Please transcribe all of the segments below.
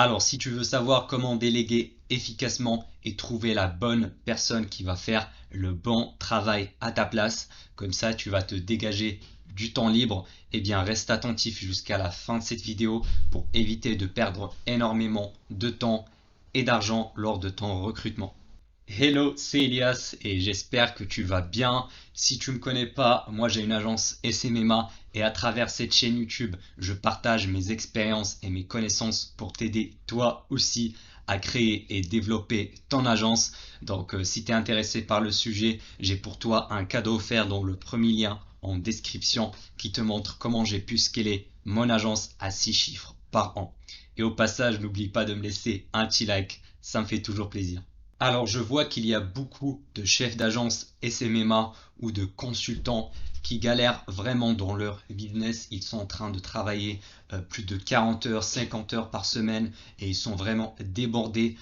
Alors, si tu veux savoir comment déléguer efficacement et trouver la bonne personne qui va faire le bon travail à ta place, comme ça tu vas te dégager du temps libre, eh bien reste attentif jusqu'à la fin de cette vidéo pour éviter de perdre énormément de temps et d'argent lors de ton recrutement. Hello, c'est Elias et j'espère que tu vas bien. Si tu ne me connais pas, moi j'ai une agence SMMA et à travers cette chaîne YouTube, je partage mes expériences et mes connaissances pour t'aider toi aussi à créer et développer ton agence. Donc si tu es intéressé par le sujet, j'ai pour toi un cadeau offert dans le premier lien en description qui te montre comment j'ai pu scaler mon agence à 6 chiffres par an. Et au passage, n'oublie pas de me laisser un petit like, ça me fait toujours plaisir. Alors, je vois qu'il y a beaucoup de chefs d'agence SMMA ou de consultants qui galèrent vraiment dans leur business. Ils sont en train de travailler plus de 40 heures, 50 heures par semaine et ils sont vraiment débordés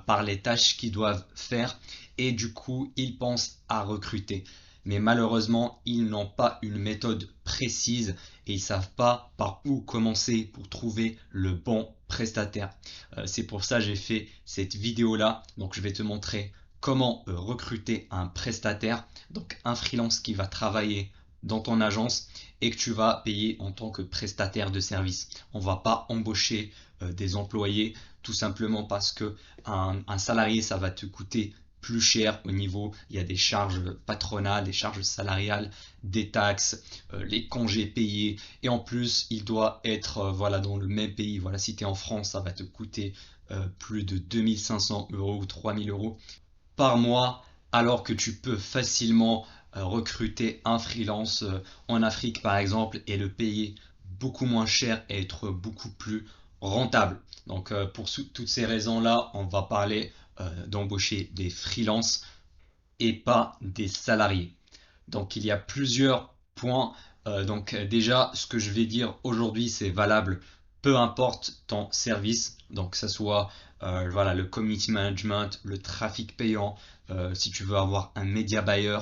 par les tâches qu'ils doivent faire et du coup, ils pensent à recruter. Mais malheureusement, ils n'ont pas une méthode précise et ils ne savent pas par où commencer pour trouver le bon prestataire. C'est pour ça que j'ai fait cette vidéo là. Donc je vais te montrer comment recruter un prestataire, donc un freelance qui va travailler dans ton agence et que tu vas payer en tant que prestataire de service. On ne va pas embaucher des employés tout simplement parce que un salarié ça va te coûter plus cher au niveau, il y a des charges patronales, des charges salariales, des taxes, les congés payés et en plus il doit être voilà, dans le même pays. Voilà, si tu es en France, ça va te coûter plus de 2500 euros ou 3000 euros par mois alors que tu peux facilement recruter un freelance en Afrique par exemple et le payer beaucoup moins cher et être beaucoup plus rentable. Donc pour toutes ces raisons-là, on va parler d'embaucher des freelances et pas des salariés. Donc il y a plusieurs points. Donc déjà, ce que je vais dire aujourd'hui, c'est valable peu importe ton service. Donc que ce soit voilà, le community management, le trafic payant, si tu veux avoir un média buyer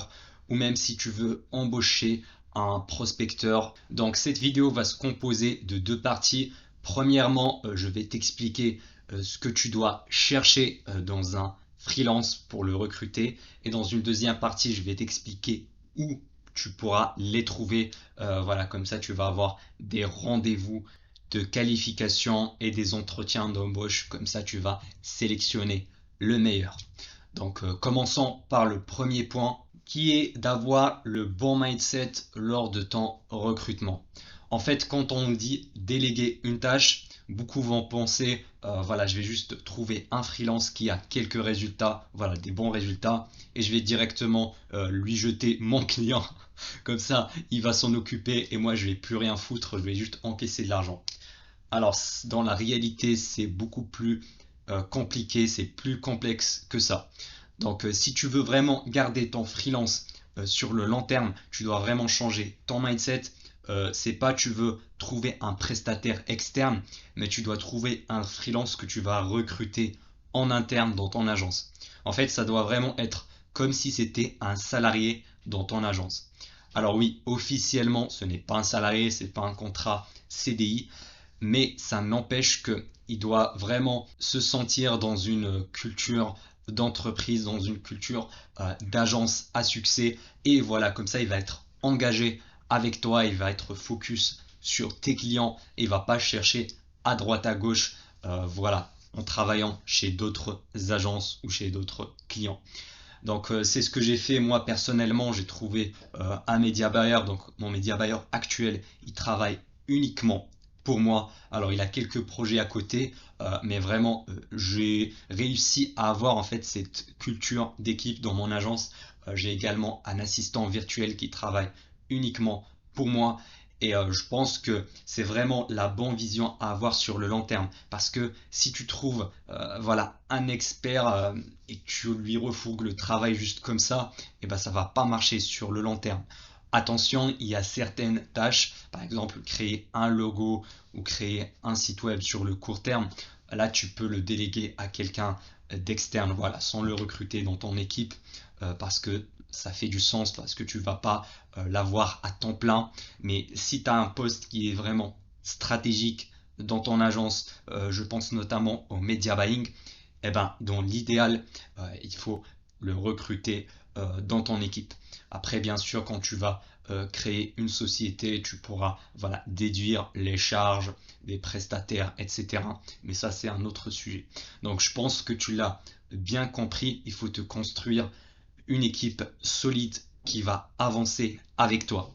ou même si tu veux embaucher un prospecteur. Donc cette vidéo va se composer de deux parties. Premièrement, je vais t'expliquer ce que tu dois chercher dans un freelance pour le recruter. Et dans une deuxième partie, je vais t'expliquer où tu pourras les trouver. Voilà, comme ça, tu vas avoir des rendez-vous de qualification et des entretiens d'embauche. Comme ça, tu vas sélectionner le meilleur. Donc, commençons par le premier point qui est d'avoir le bon mindset lors de ton recrutement. En fait, quand on dit déléguer une tâche, beaucoup vont penser, voilà, je vais juste trouver un freelance qui a quelques résultats, voilà, des bons résultats, et je vais directement lui jeter mon client. Comme ça, il va s'en occuper et moi, je vais plus rien foutre, je vais juste encaisser de l'argent. Alors, dans la réalité, c'est beaucoup plus compliqué, c'est plus complexe que ça. Donc, si tu veux vraiment garder ton freelance sur le long terme, tu dois vraiment changer ton mindset. C'est pas tu veux trouver un prestataire externe, mais tu dois trouver un freelance que tu vas recruter en interne dans ton agence. En fait, ça doit vraiment être comme si c'était un salarié dans ton agence. Alors oui, officiellement, ce n'est pas un salarié, c'est pas un contrat CDI, mais ça n'empêche qu'il doit vraiment se sentir dans une culture d'entreprise, dans une culture d'agence à succès. Et voilà, comme ça, il va être engagé avec toi, il va être focus sur tes clients et il va pas chercher à droite à gauche, voilà, en travaillant chez d'autres agences ou chez d'autres clients. Donc c'est ce que j'ai fait moi personnellement, j'ai trouvé un média buyer, donc mon média buyer actuel, il travaille uniquement pour moi. Alors il a quelques projets à côté, mais vraiment j'ai réussi à avoir en fait cette culture d'équipe dans mon agence. J'ai également un assistant virtuel qui travaille uniquement pour moi. Et je pense que c'est vraiment la bonne vision à avoir sur le long terme. Parce que si tu trouves voilà, un expert et que tu lui refourgues le travail juste comme ça, et ben ça va pas marcher sur le long terme. Attention, il y a certaines tâches, par exemple créer un logo ou créer un site web sur le court terme. Là, tu peux le déléguer à quelqu'un d'externe, voilà, sans le recruter dans ton équipe, parce que ça fait du sens, parce que tu vas pas l'avoir à temps plein. Mais si tu as un poste qui est vraiment stratégique, dans ton agence, je pense notamment au media buying, eh ben, dans l'idéal, il faut le recruter dans ton équipe. Après, bien sûr, quand tu vas créer une société, tu pourras voilà, déduire les charges des prestataires, etc. Mais ça, c'est un autre sujet. Donc, je pense que tu l'as bien compris. Il faut te construire une équipe solide qui va avancer avec toi.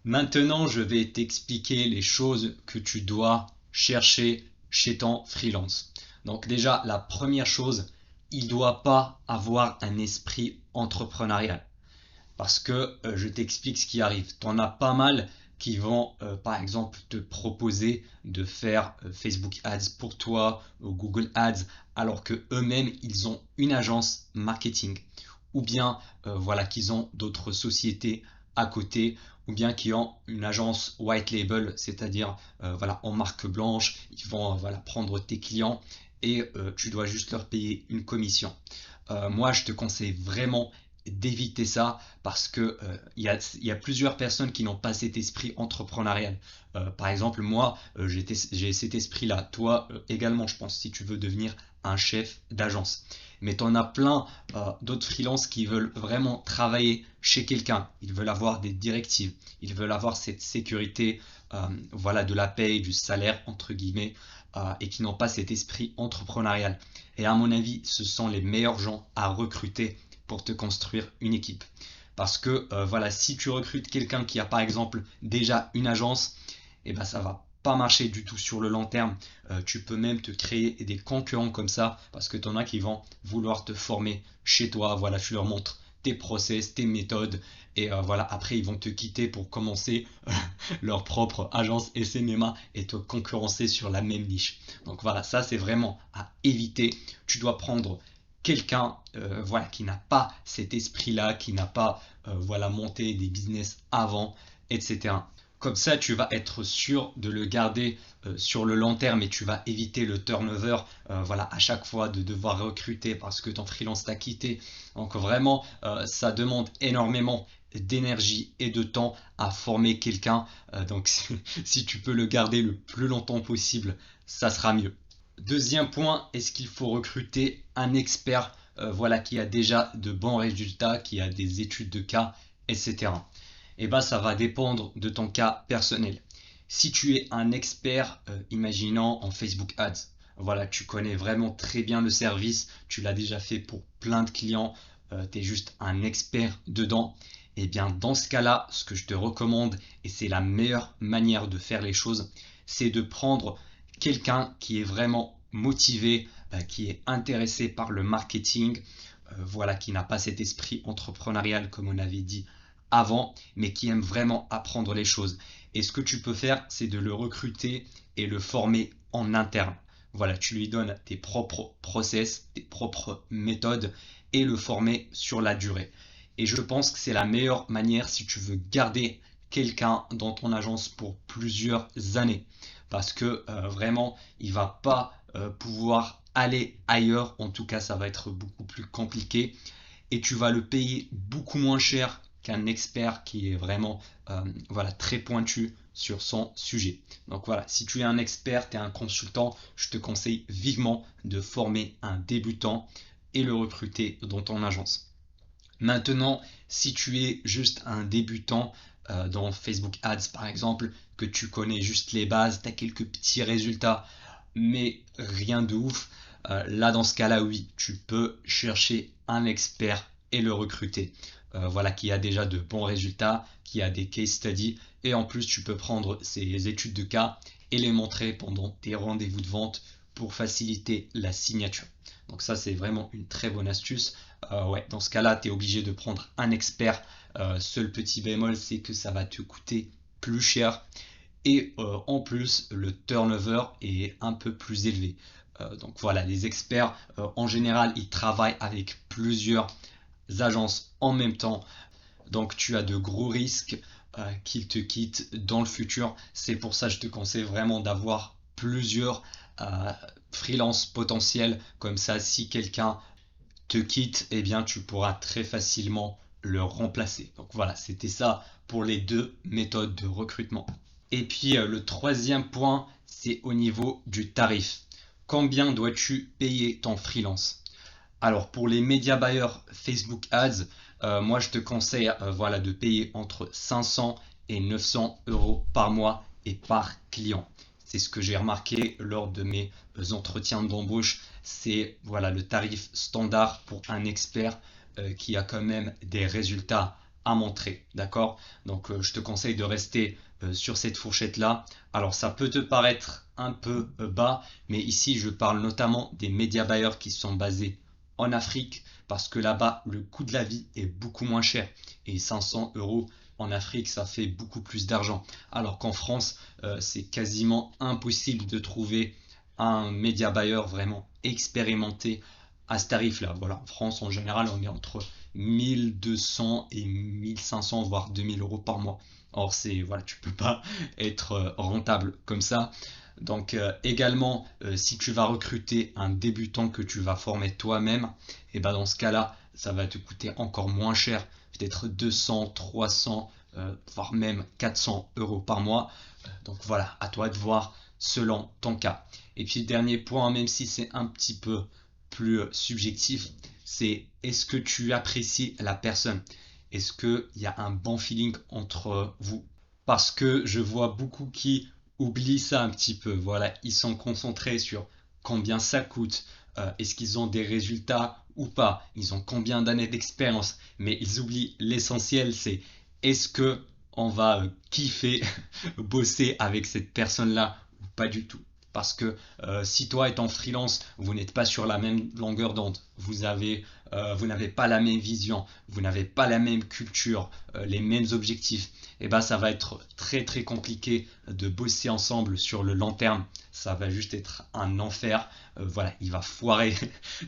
Maintenant, je vais t'expliquer les choses que tu dois chercher chez ton freelance. Donc déjà, la première chose, il ne doit pas avoir un esprit entrepreneurial. Parce que je t'explique ce qui arrive. Tu en as pas mal qui vont, par exemple, te proposer de faire Facebook Ads pour toi, ou Google Ads, alors que eux-mêmes, ils ont une agence marketing. Ou bien, voilà, qu'ils ont d'autres sociétés à côté, ou bien qui ont une agence white label, c'est-à-dire voilà, en marque blanche, ils vont voilà, prendre tes clients et tu dois juste leur payer une commission. Moi, je te conseille vraiment d'éviter ça parce que y a plusieurs personnes qui n'ont pas cet esprit entrepreneurial. Par exemple, moi, j'ai cet esprit-là. Toi également, je pense, si tu veux devenir un chef d'agence. Mais tu en as plein d'autres freelances qui veulent vraiment travailler chez quelqu'un. Ils veulent avoir des directives. Ils veulent avoir cette sécurité voilà, de la paye, du salaire, entre guillemets, et qui n'ont pas cet esprit entrepreneurial. Et à mon avis, ce sont les meilleurs gens à recruter pour te construire une équipe. Parce que voilà, si tu recrutes quelqu'un qui a par exemple déjà une agence, et ben ça va pas marcher du tout sur le long terme. Tu peux même te créer des concurrents comme ça parce que tu en as qui vont vouloir te former chez toi. Voilà, tu leur montres tes process, tes méthodes et voilà, après ils vont te quitter pour commencer leur propre agence SMMA et te concurrencer sur la même niche. Donc voilà, ça c'est vraiment à éviter. Tu dois prendre quelqu'un voilà, qui n'a pas cet esprit-là, qui n'a pas voilà, monté des business avant, etc. Comme ça, tu vas être sûr de le garder sur le long terme et tu vas éviter le turnover, voilà, à chaque fois de devoir recruter parce que ton freelance t'a quitté. Donc vraiment, ça demande énormément d'énergie et de temps à former quelqu'un. Donc si tu peux le garder le plus longtemps possible, ça sera mieux. Deuxième point, est-ce qu'il faut recruter un expert voilà, qui a déjà de bons résultats, qui a des études de cas, etc. Eh ben, ça va dépendre de ton cas personnel. Si tu es un expert, imaginons en Facebook Ads, voilà, tu connais vraiment très bien le service, tu l'as déjà fait pour plein de clients, tu es juste un expert dedans, et bien dans ce cas-là, ce que je te recommande, et c'est la meilleure manière de faire les choses, c'est de prendre quelqu'un qui est vraiment motivé, qui est intéressé par le marketing, voilà, qui n'a pas cet esprit entrepreneurial comme on avait dit avant, mais qui aime vraiment apprendre les choses. Et ce que tu peux faire, c'est de le recruter et le former en interne. Voilà, tu lui donnes tes propres process, tes propres méthodes et le former sur la durée. Et je pense que c'est la meilleure manière si tu veux garder quelqu'un dans ton agence pour plusieurs années. Parce que vraiment, il va pas pouvoir aller ailleurs. En tout cas, ça va être beaucoup plus compliqué. Et tu vas le payer beaucoup moins cher qu'un expert qui est vraiment voilà, très pointu sur son sujet. Donc voilà, si tu es un expert, tu es un consultant, je te conseille vivement de former un débutant et le recruter dans ton agence. Maintenant, si tu es juste un débutant dans Facebook Ads par exemple, que tu connais juste les bases, tu as quelques petits résultats, mais rien de ouf, là dans ce cas-là, oui, tu peux chercher un expert et le recruter. Voilà, qui a déjà de bons résultats, qui a des case studies, et en plus tu peux prendre ces études de cas et les montrer pendant tes rendez-vous de vente pour faciliter la signature. Donc ça c'est vraiment une très bonne astuce. Ouais, dans ce cas-là, tu es obligé de prendre un expert. Seul petit bémol, c'est que ça va te coûter plus cher. Et en plus, le turnover est un peu plus élevé. Donc voilà, les experts, en général, ils travaillent avec plusieurs agences en même temps. Donc tu as de gros risques qu'ils te quittent dans le futur. C'est pour ça que je te conseille vraiment d'avoir plusieurs freelances potentiels. Comme ça, si quelqu'un te quitte, eh bien tu pourras très facilement le remplacer. Donc voilà, c'était ça pour les deux méthodes de recrutement. Et puis le troisième point, c'est au niveau du tarif. Combien dois-tu payer ton freelance? Alors pour les médias buyers Facebook Ads, moi je te conseille voilà, de payer entre 500 et 900 euros par mois et par client. C'est ce que j'ai remarqué lors de mes entretiens d'embauche. C'est voilà, le tarif standard pour un expert qui a quand même des résultats à montrer. D'accord? Donc je te conseille de rester sur cette fourchette-là. Alors ça peut te paraître un peu bas, mais ici je parle notamment des médias buyers qui sont basés en Afrique parce que là-bas le coût de la vie est beaucoup moins cher et 500 euros en Afrique ça fait beaucoup plus d'argent alors qu'en France c'est quasiment impossible de trouver un média buyer vraiment expérimenté à ce tarif là. Voilà, en France en général on est entre 1200 et 1500 voire 2000 euros par mois. Or c'est voilà, tu peux pas être rentable comme ça. Donc également, si tu vas recruter un débutant que tu vas former toi-même, et ben dans ce cas-là, ça va te coûter encore moins cher, peut-être 200, 300, voire même 400 euros par mois. Donc voilà, à toi de voir selon ton cas. Et puis dernier point, même si c'est un petit peu plus subjectif, c'est est-ce que tu apprécies la personne? Est-ce qu'il y a un bon feeling entre vous? Parce que je vois beaucoup qui oublient ça un petit peu. Voilà, ils sont concentrés sur combien ça coûte, est-ce qu'ils ont des résultats ou pas, ils ont combien d'années d'expérience, mais ils oublient l'essentiel, c'est est-ce que on va kiffer bosser avec cette personne-là ou pas du tout. Parce que si toi étant freelance, vous n'êtes pas sur la même longueur d'onde, vous n'avez pas la même vision, vous n'avez pas la même culture, les mêmes objectifs, et ben ça va être très très compliqué de bosser ensemble sur le long terme. Ça va juste être un enfer. Voilà, il va foirer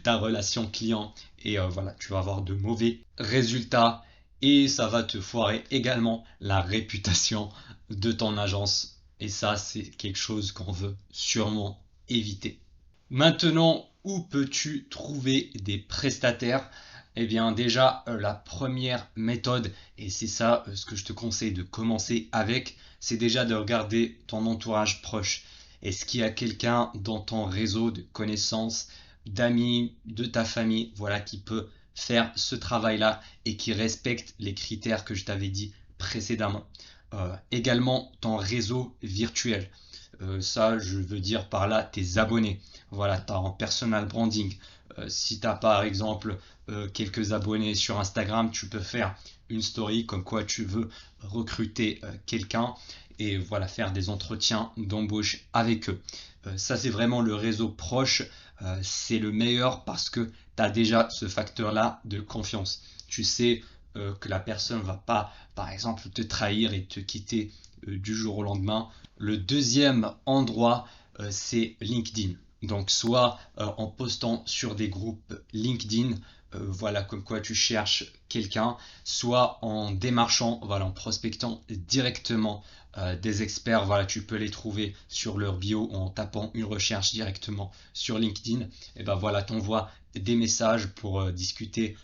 ta relation client et voilà, tu vas avoir de mauvais résultats et ça va te foirer également la réputation de ton agence. Et ça, c'est quelque chose qu'on veut sûrement éviter. Maintenant, où peux-tu trouver des prestataires? Eh bien déjà, la première méthode, et c'est ça ce que je te conseille de commencer avec, c'est déjà de regarder ton entourage proche. Est-ce qu'il y a quelqu'un dans ton réseau de connaissances, d'amis, de ta famille, voilà, qui peut faire ce travail-là et qui respecte les critères que je t'avais dit précédemment. Également ton réseau virtuel. Ça, je veux dire par là tes abonnés. Voilà, tu as en personal branding. Si tu as par exemple quelques abonnés sur Instagram, tu peux faire une story comme quoi tu veux recruter quelqu'un et voilà, faire des entretiens d'embauche avec eux. Ça, c'est vraiment le réseau proche. C'est le meilleur parce que tu as déjà ce facteur-là de confiance. Tu sais que la personne ne va pas, par exemple, te trahir et te quitter du jour au lendemain. Le deuxième endroit, c'est LinkedIn. Donc soit en postant sur des groupes LinkedIn, voilà comme quoi tu cherches quelqu'un, soit en démarchant, voilà, en prospectant directement des experts, voilà, tu peux les trouver sur leur bio ou en tapant une recherche directement sur LinkedIn. Et ben voilà, t'envoies des messages pour discuter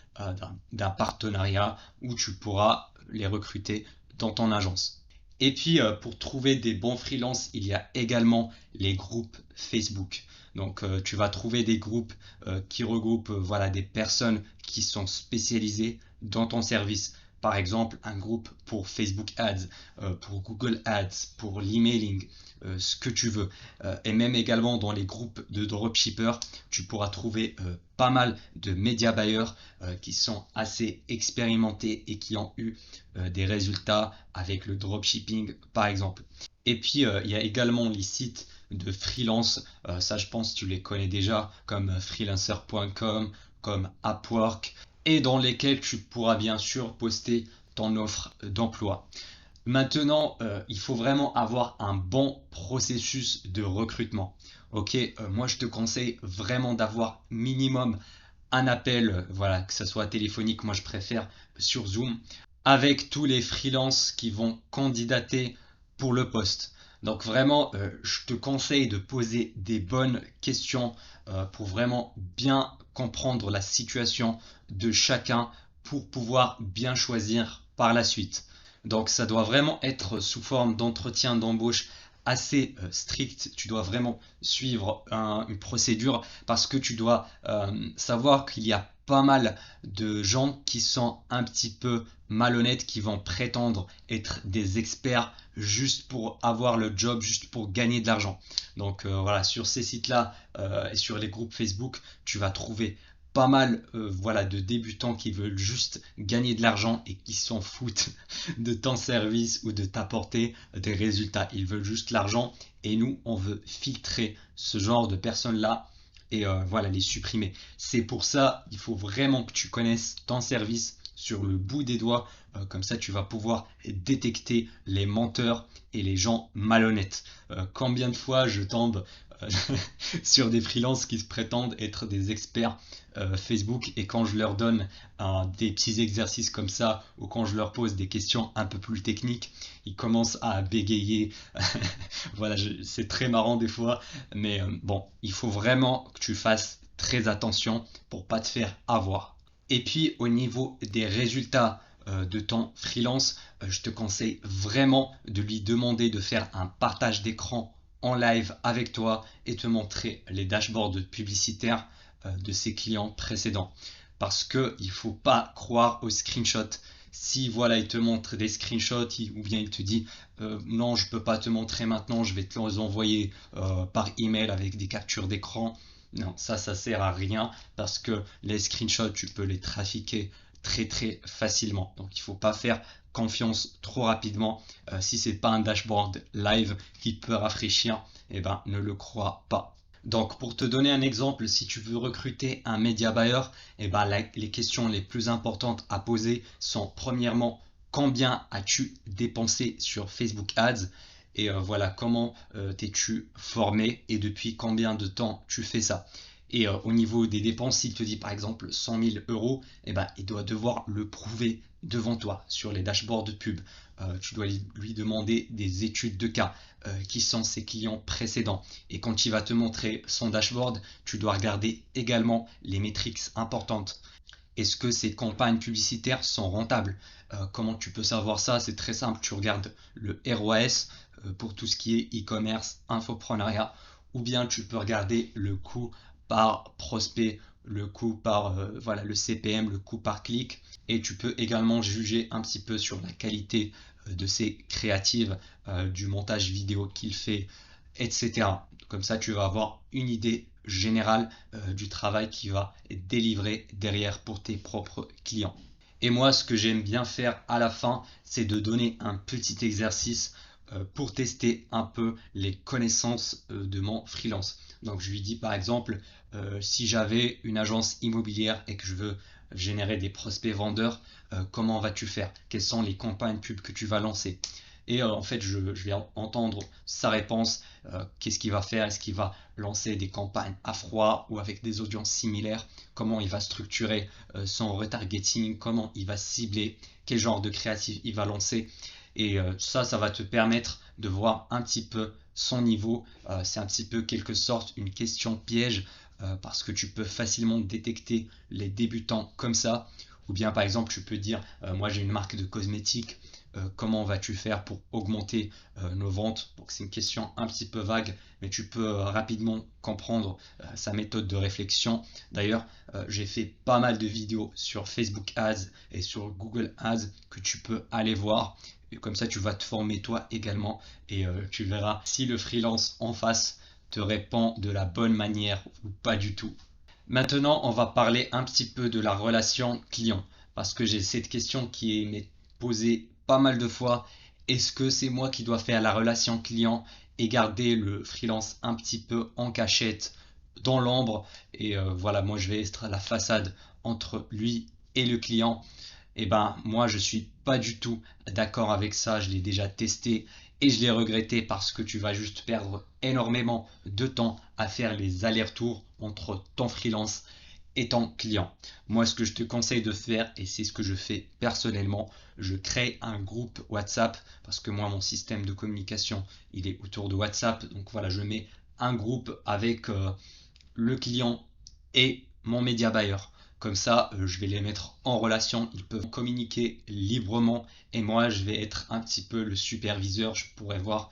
d'un partenariat où tu pourras les recruter dans ton agence. Et puis pour trouver des bons freelances, il y a également les groupes Facebook. Donc tu vas trouver des groupes qui regroupent voilà, des personnes qui sont spécialisées dans ton service. Par exemple, un groupe pour Facebook Ads, pour Google Ads, pour l'emailing, ce que tu veux. Et même également dans les groupes de dropshippers, tu pourras trouver pas mal de média buyers qui sont assez expérimentés et qui ont eu des résultats avec le dropshipping par exemple. Et puis il y a également les sites de freelance, ça je pense que tu les connais déjà, comme freelancer.com, comme Upwork, et dans lesquels tu pourras bien sûr poster ton offre d'emploi. Maintenant, il faut vraiment avoir un bon processus de recrutement. Ok, moi je te conseille vraiment d'avoir minimum un appel, voilà, que ce soit téléphonique, moi je préfère sur Zoom, avec tous les freelances qui vont candidater pour le poste. Donc vraiment, je te conseille de poser des bonnes questions pour vraiment bien comprendre la situation de chacun pour pouvoir bien choisir par la suite. Donc ça doit vraiment être sous forme d'entretien d'embauche assez strict. Tu dois vraiment suivre une procédure parce que tu dois savoir qu'il y a pas mal de gens qui sont un petit peu malhonnêtes, qui vont prétendre être des experts juste pour avoir le job, juste pour gagner de l'argent. Donc voilà, sur ces sites-là et sur les groupes Facebook, tu vas trouver pas mal voilà, de débutants qui veulent juste gagner de l'argent et qui s'en foutent de ton service ou de t'apporter des résultats. Ils veulent juste l'argent et nous, on veut filtrer ce genre de personnes-là et voilà, les supprimer. C'est pour ça, il faut vraiment que tu connaisses ton service sur le bout des doigts. Comme ça, tu vas pouvoir détecter les menteurs et les gens malhonnêtes. Combien de fois je tombe sur des freelances qui se prétendent être des experts Facebook et quand je leur donne des petits exercices comme ça ou quand je leur pose des questions un peu plus techniques, ils commencent à bégayer. Voilà, c'est très marrant des fois, mais bon, il faut vraiment que tu fasses très attention pour pas te faire avoir. Et puis au niveau des résultats de ton freelance, je te conseille vraiment de lui demander de faire un partage d'écran en live avec toi et te montrer les dashboards publicitaires de ses clients précédents. Parce que il faut pas croire aux screenshots. Si voilà, il te montre des screenshots ou bien il te dit non, je peux pas te montrer maintenant, je vais te les envoyer par email avec des captures d'écran. Non, ça sert à rien parce que les screenshots, tu peux les trafiquer très facilement. Donc il faut pas faire confiance trop rapidement. Si c'est pas un dashboard live qui peut rafraîchir, eh ben ne le crois pas. Donc pour te donner un exemple, si tu veux recruter un média buyer, eh ben, les questions les plus importantes à poser sont premièrement combien as-tu dépensé sur Facebook Ads et voilà comment t'es-tu formé et depuis combien de temps tu fais ça. Et au niveau des dépenses, s'il te dit par exemple 100 000 euros, eh ben, il doit devoir le prouver devant toi sur les dashboards de pub. Tu dois lui demander des études de cas, qui sont ses clients précédents. Et quand il va te montrer son dashboard, tu dois regarder également les métriques importantes. Est-ce que ces campagnes publicitaires sont rentables? Comment tu peux savoir ça? C'est très simple, tu regardes le ROAS pour tout ce qui est e-commerce, infoprenariat, ou bien tu peux regarder le coût par prospect, le coût par voilà, le CPM, le coût par clic, et tu peux également juger un petit peu sur la qualité de ses créatives, du montage vidéo qu'il fait, etc. Comme ça, tu vas avoir une idée générale du travail qui va être délivré derrière pour tes propres clients. Et moi, ce que j'aime bien faire à la fin, c'est de donner un petit exercice pour tester un peu les connaissances de mon freelance. Donc je lui dis par exemple, si j'avais une agence immobilière et que je veux générer des prospects vendeurs, comment vas-tu faire? Quelles sont les campagnes pub que tu vas lancer? Et en fait, je vais entendre sa réponse. Qu'est-ce qu'il va faire? Est-ce qu'il va lancer des campagnes à froid ou avec des audiences similaires? Comment il va structurer son retargeting? Comment il va cibler? Quel genre de créatif il va lancer? Et ça va te permettre de voir un petit peu son niveau. C'est un petit peu quelque sorte une question piège parce que tu peux facilement détecter les débutants comme ça. Ou bien par exemple, tu peux dire, moi j'ai une marque de cosmétiques, comment vas-tu faire pour augmenter nos ventes? Donc c'est une question un petit peu vague, mais tu peux rapidement comprendre sa méthode de réflexion. D'ailleurs, j'ai fait pas mal de vidéos sur Facebook Ads et sur Google Ads que tu peux aller voir. Et comme ça, tu vas te former toi également et tu verras si le freelance en face te répond de la bonne manière ou pas du tout. Maintenant, on va parler un petit peu de la relation client parce que j'ai cette question qui m'est posée pas mal de fois. Est-ce que c'est moi qui dois faire la relation client et garder le freelance un petit peu en cachette dans l'ombre et voilà, moi je vais être la façade entre lui et le client? Eh ben, moi, je suis pas du tout d'accord avec ça. Je l'ai déjà testé et je l'ai regretté parce que tu vas juste perdre énormément de temps à faire les allers-retours entre ton freelance et ton client. Moi, ce que je te conseille de faire, et c'est ce que je fais personnellement, je crée un groupe WhatsApp parce que moi, mon système de communication, il est autour de WhatsApp. Donc voilà, je mets un groupe avec le client et mon média buyer. Comme ça, je vais les mettre en relation, ils peuvent communiquer librement et moi, je vais être un petit peu le superviseur. Je pourrais voir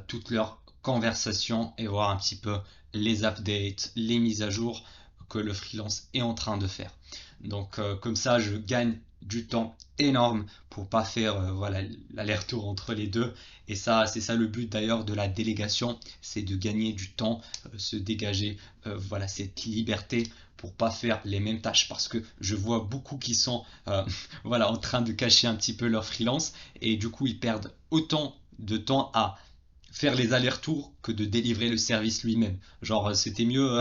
toutes leurs conversations et voir un petit peu les updates, les mises à jour que le freelance est en train de faire. Donc comme ça, je gagne du temps énorme pour pas faire voilà l'aller-retour entre les deux. Et ça, c'est ça le but d'ailleurs de la délégation, c'est de gagner du temps, se dégager voilà cette liberté pour pas faire les mêmes tâches parce que je vois beaucoup qui sont voilà en train de cacher un petit peu leur freelance et du coup ils perdent autant de temps à faire les allers-retours que de délivrer le service lui-même. Genre c'était mieux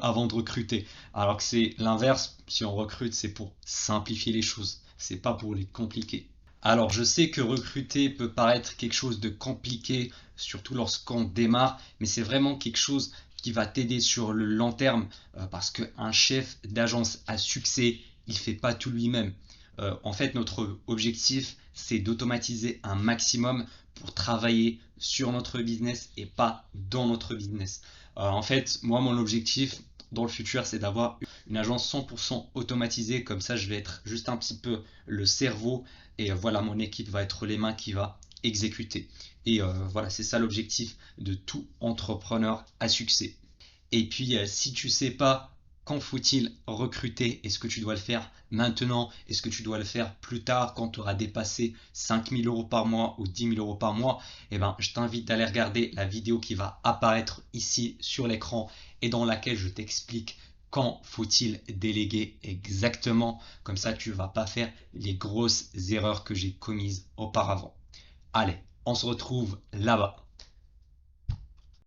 avant de recruter. Alors que c'est l'inverse, si on recrute, c'est pour simplifier les choses, c'est pas pour les compliquer. Alors je sais que recruter peut paraître quelque chose de compliqué, surtout lorsqu'on démarre, mais c'est vraiment quelque chose qui va t'aider sur le long terme, parce qu'un chef d'agence à succès, il fait pas tout lui-même. En fait, notre objectif, c'est d'automatiser un maximum pour travailler sur notre business et pas dans notre business. En fait, moi, mon objectif dans le futur, c'est d'avoir une agence 100% automatisée. Comme ça, je vais être juste un petit peu le cerveau et voilà, mon équipe va être les mains qui va exécuter. Et voilà, c'est ça l'objectif de tout entrepreneur à succès. Et puis, si tu sais pas quand faut-il recruter, est-ce que tu dois le faire maintenant, est-ce que tu dois le faire plus tard quand tu auras dépassé 5 000 € par mois ou 10 000 € par mois, eh ben, je t'invite à aller regarder la vidéo qui va apparaître ici sur l'écran et dans laquelle je t'explique quand faut-il déléguer exactement. Comme ça, tu ne vas pas faire les grosses erreurs que j'ai commises auparavant. Allez, on se retrouve là-bas.